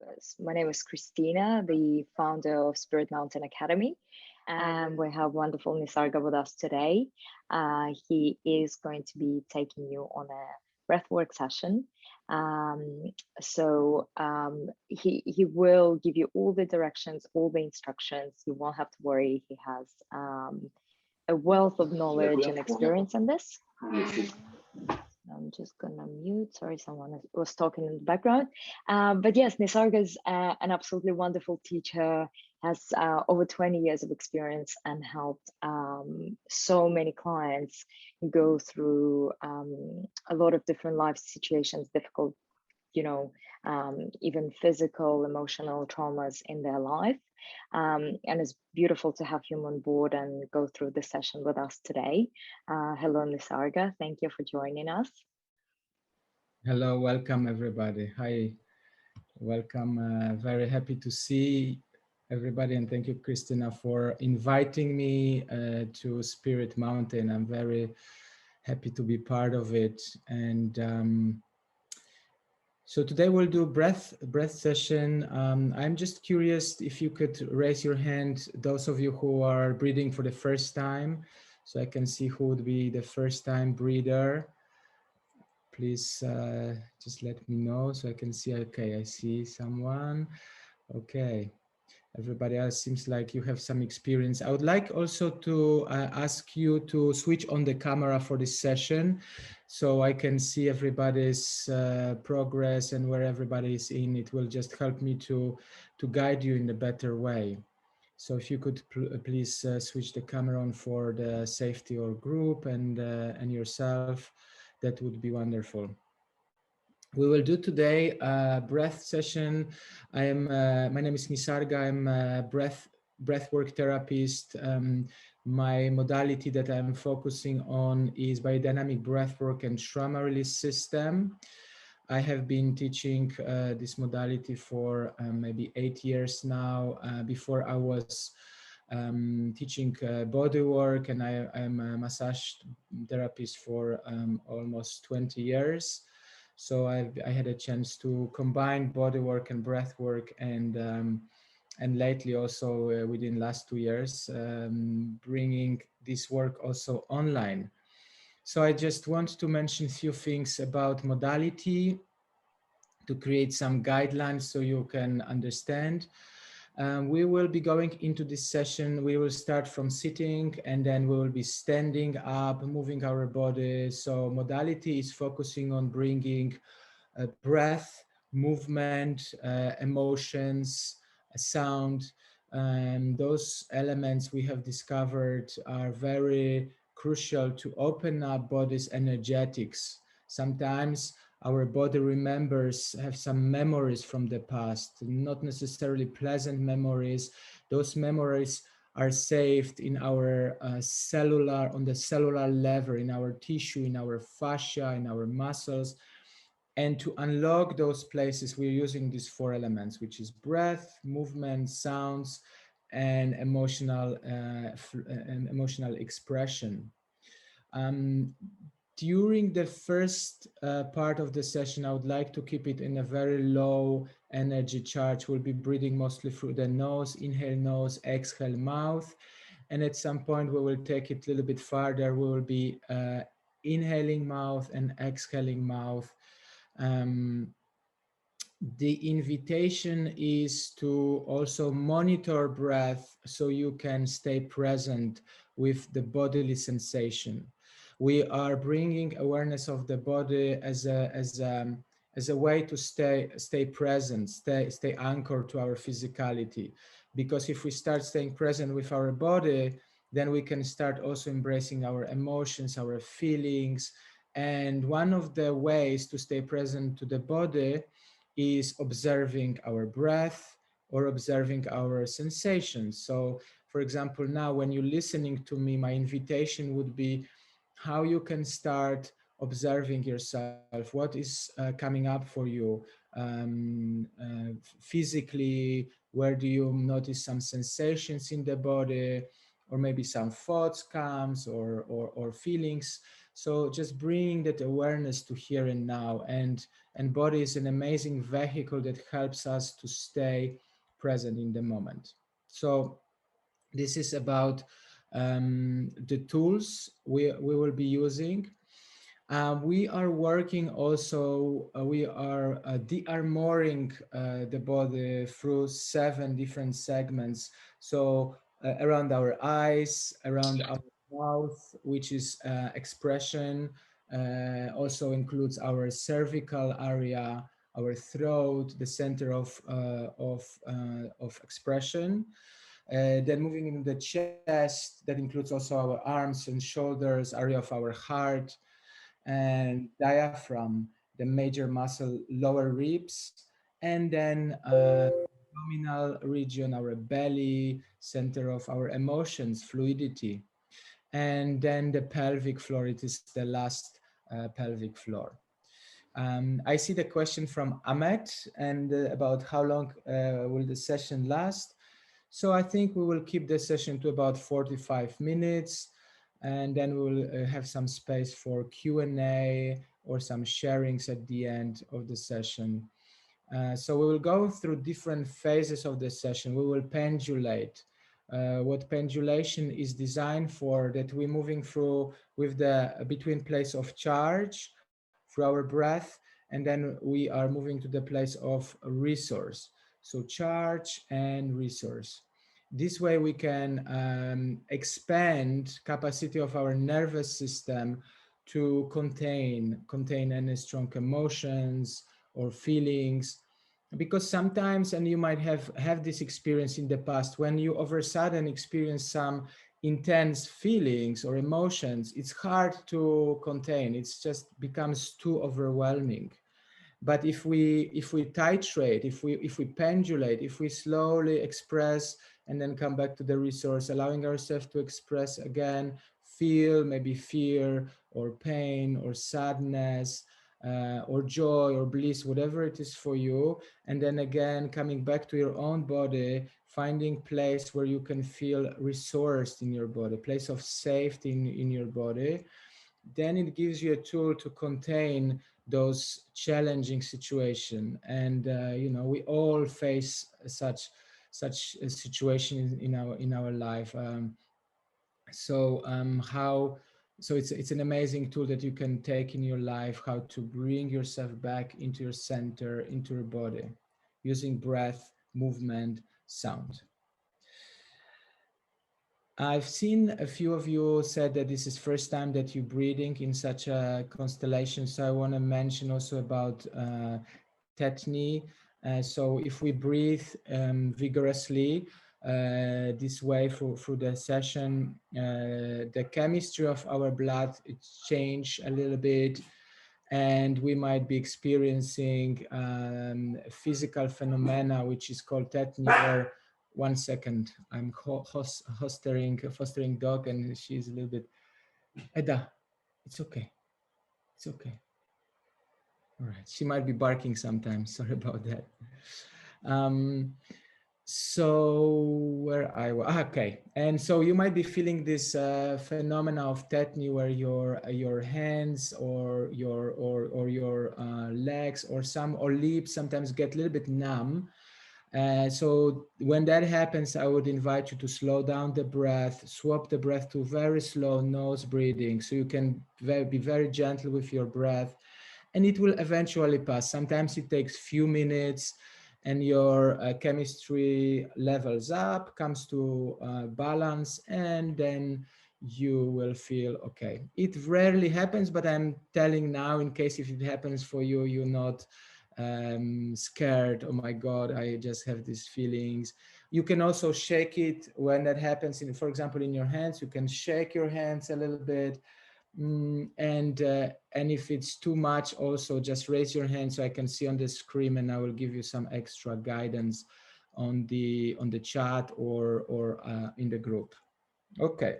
members. My name is Christina, the founder of Spirit Mountain Academy, and we have wonderful Nisarga with us today. He is going to be taking you on a breathwork session. He will give you all the directions, all the instructions. You won't have to worry. He has a wealth of knowledge and experience in this. I'm just gonna mute. Sorry, someone was talking in the background. But yes, Nisarga is an absolutely wonderful teacher, has over 20 years of experience and helped so many clients go through a lot of different life situations, difficult, even physical, emotional traumas in their life. And it's beautiful to have you on board and go through the session with us today. Hello, Nisarga. Thank you for joining us. Hello, welcome everybody. Hi, welcome. Very happy to see everybody, and thank you, Christina, for inviting me to Spirit Mountain. I'm very happy to be part of it. And so today we'll do breath session. I'm just curious if you could raise your hand, those of you who are breathing for the first time, so I can see who would be the first time breather. Please just let me know so I can see. Okay, I see someone. Okay, everybody else seems like you have some experience. I would like also to ask you to switch on the camera for this session so I can see everybody's progress and where everybody is in. It will just help me to guide you in a better way. So if you could please switch the camera on for the safety of group and yourself, that would be wonderful. We will do today a breath session. My name is Nisarga. I'm a breathwork therapist. My modality that I'm focusing on is biodynamic breathwork and trauma release system. I have been teaching this modality for maybe 8 years now. Before I was teaching body work, and I'm a massage therapist for almost 20 years. So I had a chance to combine body work and breath work, and lately also within last 2 years, bringing this work also online. So I just want to mention a few things about modality to create some guidelines so you can understand. We will be going into this session. We will start from sitting, and then we will be standing up, moving our body. So modality is focusing on bringing breath, movement, emotions, sound. Those elements we have discovered are very crucial to open up body's energetics. Sometimes our body have some memories from the past, not necessarily pleasant memories. Those memories are saved in our on the cellular level, in our tissue, in our fascia, in our muscles. And to unlock those places, we're using these 4 elements, which is breath, movement, sounds, and emotional expression. During the first part of the session, I would like to keep it in a very low energy charge. We'll be breathing mostly through the nose, inhale nose, exhale mouth. And at some point we will take it a little bit farther. We will be inhaling mouth and exhaling mouth. The invitation is to also monitor breath so you can stay present with the bodily sensation. We are bringing awareness of the body as a way to stay present, stay anchored to our physicality. Because if we start staying present with our body, then we can start also embracing our emotions, our feelings. And one of the ways to stay present to the body is observing our breath or observing our sensations. So, for example, now when you're listening to me, my invitation would be how you can start observing yourself. What is coming up for you physically? Where do you notice some sensations in the body, or maybe some thoughts comes or feelings? So just bringing that awareness to here and now, and body is an amazing vehicle that helps us to stay present in the moment. So this is about the tools we will be using. We are working also, we are de-armoring the body through 7 different segments. So around our eyes, around our mouth, which is expression, also includes our cervical area, our throat, the center of expression. Then moving in the chest, that includes also our arms and shoulders, area of our heart, and diaphragm, the major muscle, lower ribs, and then abdominal region, our belly, center of our emotions, fluidity, and then the pelvic floor. It is the last pelvic floor. I see the question from Ahmed and about how long will the session last. So I think we will keep the session to about 45 minutes, and then we will have some space for Q&A or some sharings at the end of the session. So we will go through different phases of the session. We will pendulate. What pendulation is designed for, that we're moving through with the between place of charge through our breath, and then we are moving to the place of resource. So charge and resource. This way we can expand capacity of our nervous system to contain any strong emotions or feelings. Because sometimes, and you might have this experience in the past, when you over sudden experience some intense feelings or emotions, it's hard to contain. It's just becomes too overwhelming. But if we titrate, if we pendulate, if we slowly express and then come back to the resource, allowing ourselves to express again, feel maybe fear or pain or sadness, or joy or bliss, whatever it is for you, and then again coming back to your own body, finding place where you can feel resourced in your body, place of safety in your body, then it gives you a tool to contain those challenging situation. And we all face such a situation in our life. How so it's an amazing tool that you can take in your life, how to bring yourself back into your center, into your body, using breath, movement, sound. I've seen a few of you said that this is first time that you're breathing in such a constellation. So I want to mention also about tetany. So if we breathe vigorously this way through the session, the chemistry of our blood it change a little bit, and we might be experiencing physical phenomena which is called tetany, where 1 second, I'm fostering dog, and she's a little bit, Edda, it's okay, it's okay. All right, she might be barking sometimes, sorry about that. So where I was, okay, and so you might be feeling this phenomena of tetany, where your hands or your legs or lips sometimes get a little bit numb. So when that happens, I would invite you to slow down the breath, swap the breath to very slow nose breathing, so you can be very gentle with your breath, and it will eventually pass. Sometimes it takes few minutes, and your chemistry levels up, comes to balance, and then you will feel okay. It rarely happens, but I'm telling now in case if it happens for you, you're not scared. Oh my God, I just have these feelings. You can also shake it when that happens. For example, in your hands, you can shake your hands a little bit. And if it's too much, also just raise your hand so I can see on the screen, and I will give you some extra guidance on the chat or in the group. Okay.